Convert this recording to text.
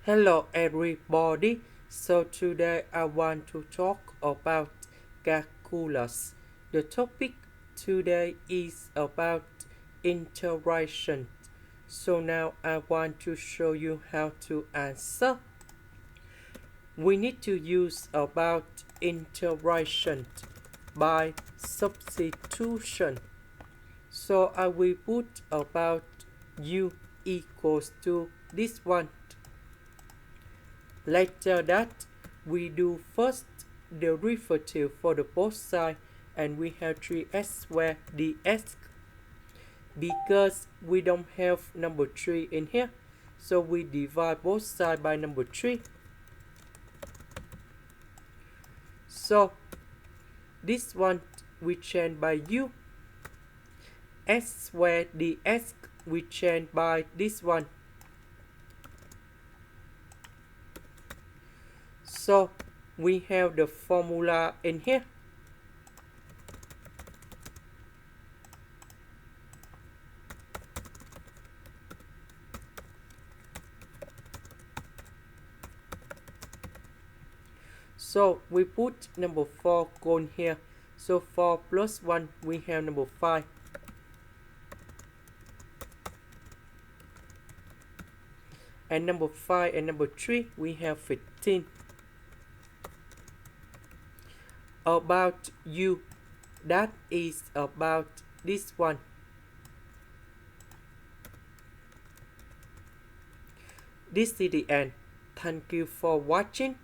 Hello everybody. So today I want to talk about calculus. The topic today is about integration. So now I want to show you how to answer. We need to use about integration by substitution. So I will put about u equals to this one. Later that, we do first derivative for the both sides, and we have 3x squared dx. Because we don't have number 3 in here, so we divide both sides by number 3. So this one we change by u. x squared dx we change by this one. So we have the formula in here. So we put number 4 gone here. So 4 plus 1 we have number 5. And number 5 and number 3 we have 15. About u, that is about this one. This is the end. Thank you for watching.